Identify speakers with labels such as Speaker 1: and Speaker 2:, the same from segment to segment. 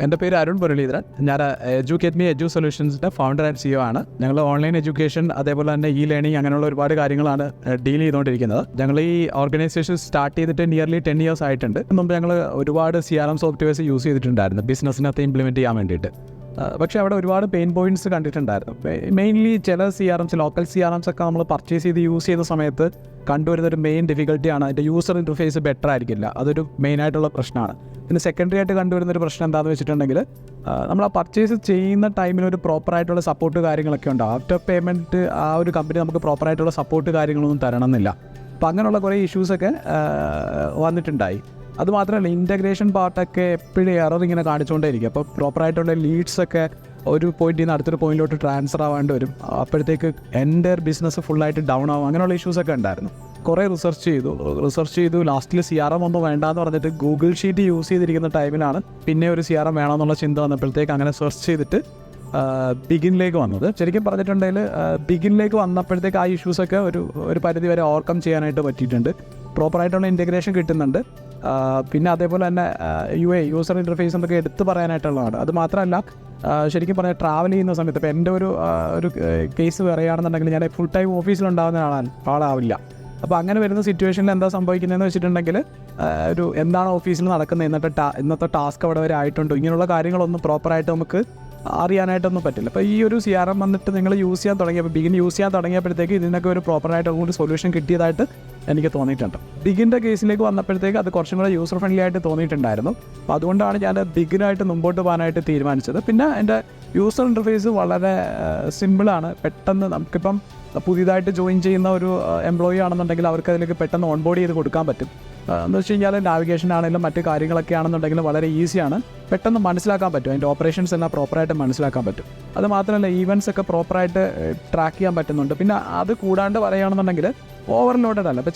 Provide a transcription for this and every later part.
Speaker 1: എൻ്റെ പേര് അരുൺ മുരളീധരൻ. ഞാൻ EducateMe Edu Solutionsൻ്റെ ഫൗണ്ടർ ആൻഡ് CEO ആണ്. ഞങ്ങൾ ഓൺലൈൻ എഡ്യൂക്കേഷൻ അതേപോലെ തന്നെ ലേണിംഗ് അങ്ങനെയുള്ള ഒരുപാട് കാര്യങ്ങളാണ് ഡീൽ ചെയ്തുകൊണ്ടിരിക്കുന്നത്. ഞങ്ങൾ ഈ ഓർഗനൈസേഷൻ സ്റ്റാർട്ട് ചെയ്തിട്ട് നിയർലി 10 years ആയിട്ടുണ്ട്. മുമ്പ് ഞങ്ങൾ ഒരുപാട് CRM സോഫ്റ്റ്വെയർസ് യൂസ് ചെയ്തിട്ടുണ്ടായിരുന്നു ബിസിനസ്സിനകത്ത് ഇംപ്ലിമെൻറ്റ് ചെയ്യാൻ വേണ്ടിയിട്ട്. പക്ഷേ അവിടെ ഒരുപാട് പെയിൻ പോയിൻറ്റ്സ് കണ്ടിട്ടുണ്ടായിരുന്നു. മെയിൻലി ചില CRMs ലോക്കൽ CRMs ഒക്കെ നമ്മൾ പർച്ചേസ് ചെയ്ത് യൂസ് ചെയ്യുന്ന സമയത്ത് കണ്ടുവരുന്നൊരു മെയിൻ ഡിഫിക്കൽറ്റിയാണ് അതിൻ്റെ യൂസർ ഇൻ്റർഫേസ് ബെറ്റർ ആയിരിക്കില്ല. അതൊരു മെയിനായിട്ടുള്ള പ്രശ്നമാണ്. പിന്നെ സെക്കൻഡറി ആയിട്ട് കണ്ടുവരുന്നൊരു പ്രശ്നം എന്താണെന്ന് വെച്ചിട്ടുണ്ടെങ്കിൽ നമ്മൾ ആ പർച്ചേസ് ചെയ്യുന്ന ടൈമിൽ ഒരു പ്രോപ്പറായിട്ടുള്ള സപ്പോർട്ട് കാര്യങ്ങളൊക്കെ ഉണ്ട്. ആഫ്റ്റർ പേയ്മെൻറ്റ് ആ ഒരു കമ്പനി നമുക്ക് പ്രോപ്പറായിട്ടുള്ള സപ്പോർട്ട് കാര്യങ്ങളൊന്നും തരണമെന്നില്ല. അപ്പോൾ അങ്ങനെയുള്ള കുറേ ഇഷ്യൂസൊക്കെ വന്നിട്ടുണ്ടായി. അതുമാത്രമല്ല ഇൻറ്റഗ്രേഷൻ പാർട്ടൊക്കെ എപ്പോഴും എറർ ഇങ്ങനെ കാണിച്ചുകൊണ്ടേയിരിക്കും. അപ്പോൾ പ്രോപ്പറായിട്ടുള്ള ലീഡ്സൊക്കെ ഒരു പോയിന്റിൽ നിന്ന് അടുത്തൊരു പോയിന്റിലോട്ട് ട്രാൻസ്ഫർ ആവേണ്ടി വരും. അപ്പോഴത്തേക്ക് എൻ്റെ ബിസിനസ് ഫുള്ളായിട്ട് ഡൗൺ ആവും. അങ്ങനെയുള്ള ഇഷ്യൂസൊക്കെ ഉണ്ടായിരുന്നു. കുറേ റിസർച്ച് ചെയ്തു ലാസ്റ്റിൽ CRM ഒന്നും വേണ്ടാന്ന് പറഞ്ഞിട്ട് ഗൂഗിൾ ഷീറ്റ് യൂസ് ചെയ്തിരിക്കുന്ന ടൈമിലാണ് പിന്നെ ഒരു CRM വേണമെന്നുള്ള ചിന്ത വന്നപ്പോഴത്തേക്ക് അങ്ങനെ സെർച്ച് ചെയ്തിട്ട് ബിഗിനിലേക്ക് വന്നത്. ശരിക്കും പറഞ്ഞിട്ടുണ്ടെങ്കിൽ ബിഗിനിലേക്ക് വന്നപ്പോഴത്തേക്ക് ആ ഇഷ്യൂസൊക്കെ ഒരു പരിധി വരെ ഓവർകം ചെയ്യാനായിട്ട് പറ്റിയിട്ടുണ്ട്. പ്രോപ്പറായിട്ടുള്ള ഇൻറ്റഗ്രേഷൻ കിട്ടുന്നുണ്ട്. പിന്നെ അതേപോലെ തന്നെ യൂസർ ഇൻ്റർഫേസ് എന്നൊക്കെ എടുത്ത് പറയാനായിട്ടുള്ളതാണ്. അത് മാത്രമല്ല ശരിക്കും പറഞ്ഞാൽ ട്രാവൽ ചെയ്യുന്ന സമയത്ത് ഇപ്പോൾ എൻ്റെ ഒരു കേസ് പറയുകയാണെന്നുണ്ടെങ്കിൽ ഞാൻ ഫുൾ ടൈം ഓഫീസിലുണ്ടാകുന്ന ആളാവില്ല. അപ്പോൾ അങ്ങനെ വരുന്ന സിറ്റുവേഷനിൽ എന്താ സംഭവിക്കുന്നതെന്ന് വെച്ചിട്ടുണ്ടെങ്കിൽ എന്താണ് ഓഫീസിൽ നടക്കുന്നത്, ഇന്നത്തെ ടാസ്ക് അവിടെ വരെ ആയിട്ടുണ്ടോ, ഇങ്ങനെയുള്ള കാര്യങ്ങളൊന്നും പ്രോപ്പറായിട്ട് നമുക്ക് അറിയാനായിട്ടൊന്നും പറ്റില്ല. അപ്പോൾ ഈ ഒരു CRM വന്നിട്ട് നിങ്ങൾ യൂസ് ചെയ്യാൻ തുടങ്ങിയപ്പോൾ ബിഗിൻ യൂസ് ചെയ്യാൻ തുടങ്ങിയപ്പോഴത്തേക്ക് ഇതിനൊക്കെ ഒരു പ്രോപ്പറായിട്ടുള്ള സൊല്യൂഷൻ കിട്ടിയതായിട്ട് എനിക്ക് തോന്നിയിട്ടുണ്ട്. ബിഗിൻ്റെ കേസിലേക്ക് വന്നപ്പോഴത്തേക്ക് അത് കുറച്ചും കൂടെ യൂസർ ഫ്രണ്ട്ലി ആയിട്ട് തോന്നിയിട്ടുണ്ടായിരുന്നു. അപ്പോൾ അതുകൊണ്ടാണ് ഞാൻ ബിഗിനായിട്ട് മുമ്പോട്ട് പോകാനായിട്ട് തീരുമാനിച്ചത്. പിന്നെ എൻ്റെ യൂസർ ഇൻ്റർഫേസ് വളരെ സിമ്പിളാണ്. പെട്ടെന്ന് നമുക്കിപ്പം പുതിയതായിട്ട് ജോയിൻ ചെയ്യുന്ന ഒരു എംപ്ലോയി ആണെന്നുണ്ടെങ്കിൽ അവർക്ക് അതിലേക്ക് പെട്ടെന്ന് ഓൺബോർഡ് ചെയ്ത് കൊടുക്കാൻ പറ്റും. എന്ന് വെച്ച് കഴിഞ്ഞാൽ നാവിഗേഷൻ ആണെങ്കിലും മറ്റു കാര്യങ്ങളൊക്കെ ആണെന്നുണ്ടെങ്കിലും വളരെ ഈസിയാണ്. പെട്ടെന്ന് മനസ്സിലാക്കാൻ പറ്റും. അതിൻ്റെ ഓപ്പറേഷൻസ് എല്ലാം പ്രോപ്പറായിട്ട് മനസ്സിലാക്കാൻ പറ്റും. അത് മാത്രമല്ല ഈവൻറ്റ്സ് ഒക്കെ പ്രോപ്പറായിട്ട് ട്രാക്ക് ചെയ്യാൻ പറ്റുന്നുണ്ട്. പിന്നെ അത് കൂടാണ്ട് പറയുകയാണെന്നുണ്ടെങ്കിൽ ഓവർലോഡഡ് അല്ല. ഇപ്പോൾ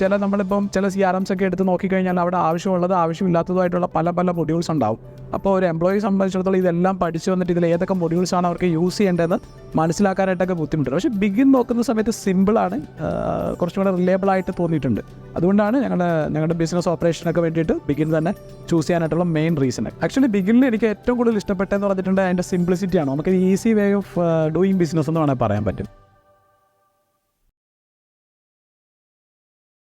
Speaker 1: ചില CRMs ഒക്കെ എടുത്ത് നോക്കിക്കഴിഞ്ഞാൽ അവിടെ ആവശ്യമില്ലാത്തതുമായിട്ടുള്ള പല മൊഡ്യൂൾസ് ഉണ്ടാവും. അപ്പോൾ ഒരു എംപ്ലോയി സംബന്ധിച്ചിടത്തോളം ഇതെല്ലാം പഠിച്ചു വന്നിട്ട് ഇതിൽ ഏതൊക്കെ മൊഡ്യൂൾസാണ് അവർക്ക് യൂസ് ചെയ്യേണ്ടതെന്ന് മനസ്സിലാക്കാനായിട്ടൊക്കെ ബുദ്ധിമുട്ടുണ്ട്. പക്ഷേ ബിഗിൻ നോക്കുന്ന സമയത്ത് സിമ്പിളാണ്, കുറച്ചും കൂടെ റിലയബിളായിട്ട് തോന്നിയിട്ടുണ്ട്. അതുകൊണ്ടാണ് ഞങ്ങളുടെ ബിസിനസ് ഓപ്പറേഷനൊക്കെ വേണ്ടിയിട്ട് ബിഗിൻ തന്നെ ചൂസ് ചെയ്യാനായിട്ടുള്ള മെയിൻ റീസൺ. ആക്ച്വലി ബിഗിനിൽ എനിക്ക് ഏറ്റവും കൂടുതൽ ഇഷ്ടപ്പെട്ടതെന്ന് പറഞ്ഞിട്ടുണ്ടെങ്കിൽ അതിൻ്റെ സിംപ്ലിസിറ്റിയാണ്. നമുക്ക് easy way of doing business എന്ന് വേണമെങ്കിൽ പറയാൻ പറ്റും.